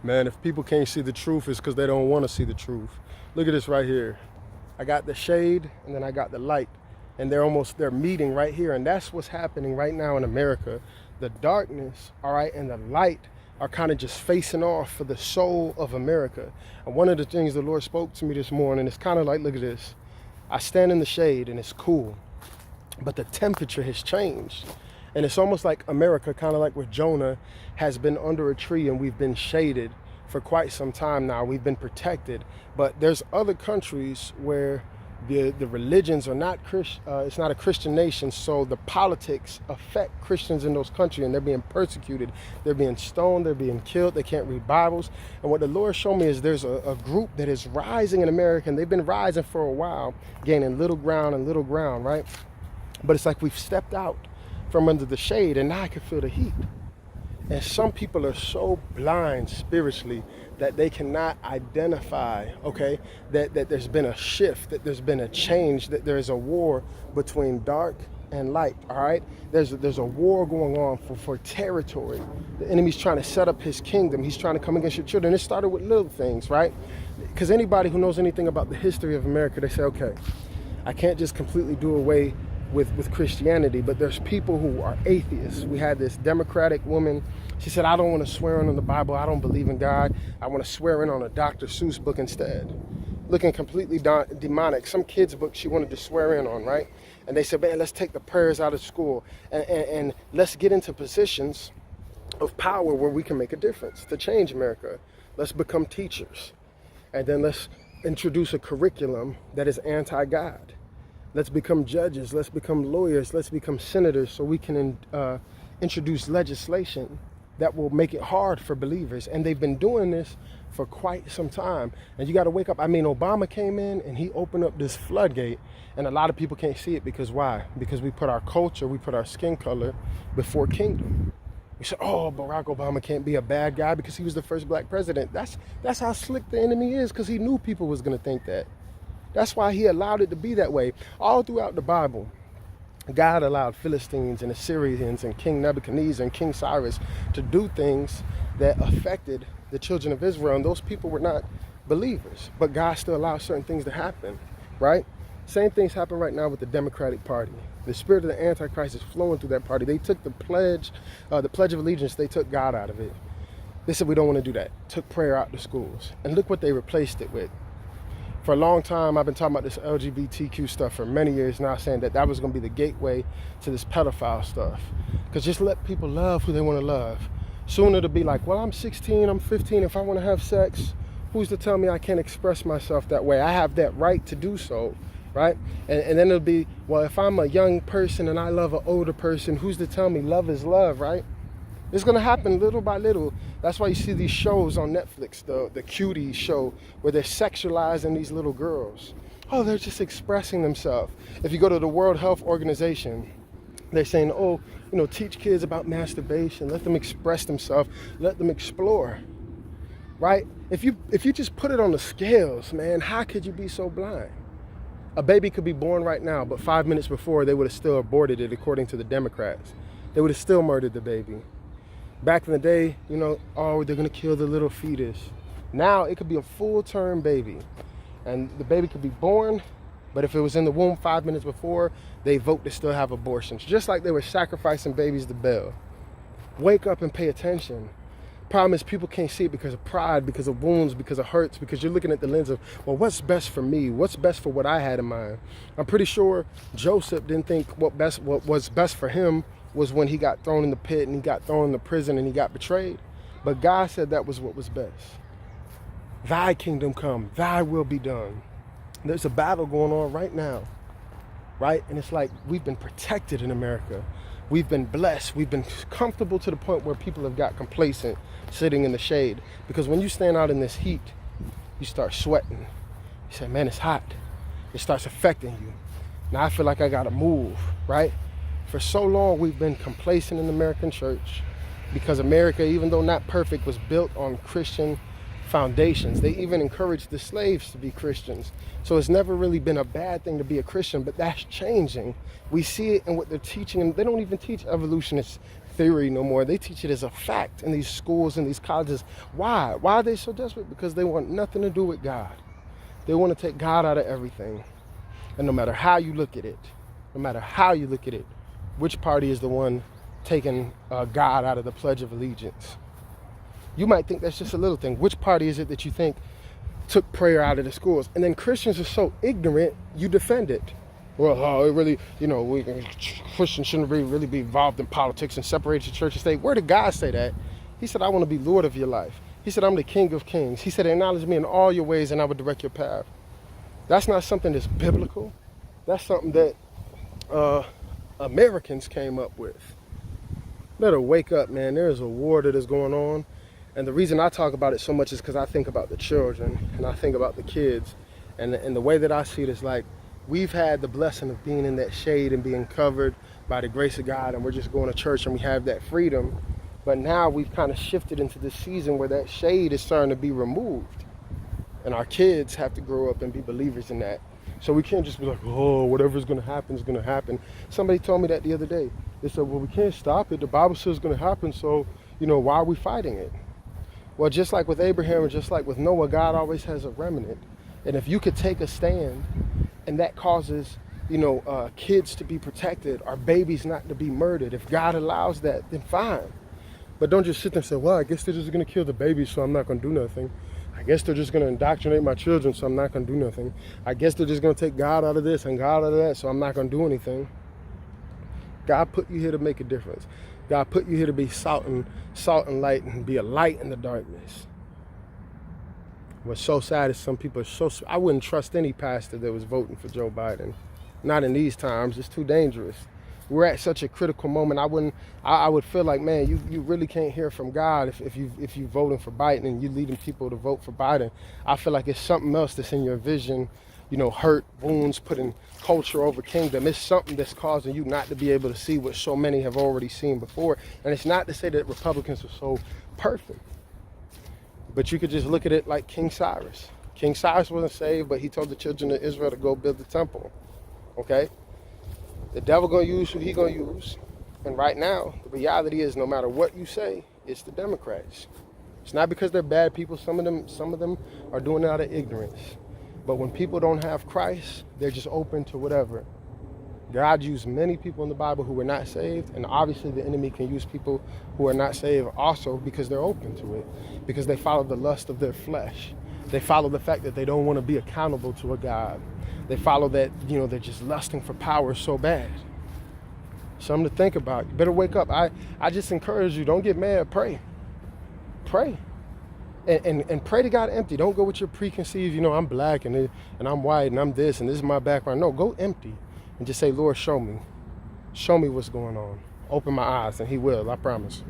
Man, if people can't see the truth, it's because they don't want to see the truth. Look at this right here. I got the shade and then I got the light. And they're meeting right here. And that's what's happening right now in America. The darkness, all right, and the light are kind of just facing off for the soul of America. And one of the things the Lord spoke to me this morning, it's kind of like, look at this. I stand in the shade and it's cool, but the temperature has changed. And it's almost like America, kind of like with Jonah, has been under a tree and we've been shaded for quite some time now. We've been protected. But there's other countries where the religions are not Christian. It's not a Christian nation, so the politics affect Christians in those countries, and they're being persecuted. They're being stoned. They're being killed. They can't read Bibles. And what the Lord showed me is there's a group that is rising in America, and they've been rising for a while, gaining little ground, right? But it's like we've stepped out from under the shade, and now I can feel the heat. And some people are so blind spiritually that they cannot identify, okay, that there's been a shift, that there's been a change, that there's a war between dark and light, all right? There's a war going on for territory. The enemy's trying to set up his kingdom. He's trying to come against your children. It started with little things, right? Because anybody who knows anything about the history of America, they say, okay, I can't just completely do away with Christianity, but there's people who are atheists. We had this Democratic woman. She said, I don't want to swear in on the Bible. I don't believe in God. I want to swear in on a Dr. Seuss book instead. Looking completely demonic. Some kid's book she wanted to swear in on, right? And they said, man, let's take the prayers out of school and let's get into positions of power where we can make a difference to change America. Let's become teachers. And then let's introduce a curriculum that is anti-God. Let's become judges. Let's become lawyers. Let's become senators so we can introduce legislation that will make it hard for believers. And they've been doing this for quite some time. And you got to wake up. I mean, Obama came in and he opened up this floodgate. And a lot of people can't see it because why? Because we put our culture, we put our skin color before kingdom. We said, oh, Barack Obama can't be a bad guy because he was the first black president. That's how slick the enemy is, because he knew people was going to think that. That's why he allowed it to be that way. All throughout the Bible, God allowed Philistines and Assyrians and King Nebuchadnezzar and King Cyrus to do things that affected the children of Israel. And those people were not believers, but God still allowed certain things to happen, right? Same things happen right now with the Democratic Party. The spirit of the Antichrist is flowing through that party. They took the Pledge of Allegiance, they took God out of it. They said, we don't want to do that. Took prayer out the schools. And look what they replaced it with. For a long time, I've been talking about this LGBTQ stuff for many years now, saying that was going to be the gateway to this pedophile stuff. Because just let people love who they want to love. Soon it'll be like, well, I'm 16, I'm 15, if I want to have sex, who's to tell me I can't express myself that way? I have that right to do so, right? And then it'll be, well, if I'm a young person and I love an older person, who's to tell me love is love, right? It's going to happen little by little. That's why you see these shows on Netflix, the Cuties show, where they're sexualizing these little girls. Oh, they're just expressing themselves. If you go to the World Health Organization, they're saying, oh, teach kids about masturbation, let them express themselves, let them explore, right? If you just put it on the scales, man, how could you be so blind? A baby could be born right now, but 5 minutes before, they would have still aborted it, according to the Democrats. They would have still murdered the baby. Back in the day, oh, they're going to kill the little fetus. Now it could be a full-term baby. And the baby could be born, but if it was in the womb 5 minutes before, they vote to still have abortions. Just like they were sacrificing babies to Baal. Wake up and pay attention. Problem is, people can't see it because of pride, because of wounds, because of hurts, because you're looking at the lens of, well, what's best for me? What's best for what I had in mind? I'm pretty sure Joseph didn't think what was best for him was when he got thrown in the pit and he got thrown in the prison and he got betrayed. But God said that was what was best. Thy kingdom come, thy will be done. There's a battle going on right now, right? And it's like we've been protected in America. We've been blessed. We've been comfortable to the point where people have got complacent sitting in the shade. Because when you stand out in this heat, you start sweating. You say, man, it's hot. It starts affecting you. Now I feel like I gotta move, right? For so long, we've been complacent in the American church because America, even though not perfect, was built on Christian foundations. They even encouraged the slaves to be Christians. So it's never really been a bad thing to be a Christian, but that's changing. We see it in what they're teaching, and they don't even teach evolutionist theory no more. They teach it as a fact in these schools and these colleges. Why? Why are they so desperate? Because they want nothing to do with God. They want to take God out of everything. And no matter how you look at it, which party is the one taking God out of the Pledge of Allegiance? You might think that's just a little thing. Which party is it that you think took prayer out of the schools? And then Christians are so ignorant, you defend it. Well, it really, Christians shouldn't really be involved in politics and separate the church and state. Where did God say that? He said, I want to be Lord of your life. He said, I'm the King of kings. He said, acknowledge me in all your ways and I will direct your path. That's not something that's biblical. That's something that Americans came up with. Better wake up, man. There is a war that is going on. And the reason I talk about it so much is because I think about the children and I think about the kids. And the way that I see it is like, we've had the blessing of being in that shade and being covered by the grace of God, and we're just going to church and we have that freedom. But now we've kind of shifted into this season where that shade is starting to be removed. And our kids have to grow up and be believers in that. So we can't just be like, oh, whatever's going to happen is going to happen. Somebody told me that the other day. They said, well, we can't stop it. The Bible says it's going to happen, so, why are we fighting it? Well, just like with Abraham and just like with Noah, God always has a remnant. And if you could take a stand and that causes, kids to be protected or babies not to be murdered, if God allows that, then fine. But don't just sit there and say, well, I guess they're just going to kill the babies, so I'm not going to do nothing. I guess they're just going to indoctrinate my children, so I'm not going to do nothing. I guess they're just going to take God out of this and God out of that, so I'm not going to do anything. God put you here to make a difference. God put you here to be salt and light and be a light in the darkness. What's so sad is some people are I wouldn't trust any pastor that was voting for Joe Biden. Not in these times. It's too dangerous. We're at such a critical moment. I would feel like, man, you really can't hear from God if you voting for Biden and you leading people to vote for Biden. I feel like it's something else that's in your vision, hurt, wounds, putting culture over kingdom. It's something that's causing you not to be able to see what so many have already seen before. And it's not to say that Republicans are so perfect, but you could just look at it like King Cyrus. King Cyrus wasn't saved, but he told the children of Israel to go build the temple. Okay? The devil gonna use who he gonna use. And right now, the reality is no matter what you say, it's the Democrats. It's not because they're bad people. Some of them are doing it out of ignorance. But when people don't have Christ, they're just open to whatever. God used many people in the Bible who were not saved, and obviously the enemy can use people who are not saved also because they're open to it, because they follow the lust of their flesh. They follow the fact that they don't want to be accountable to a God. They follow that, they're just lusting for power so bad. Something to think about. You better wake up. I just encourage you, don't get mad, pray. Pray. And pray to God empty. Don't go with your preconceived, I'm black and I'm white and I'm this and this is my background. No, go empty and just say, Lord, show me. Show me what's going on. Open my eyes, and he will, I promise.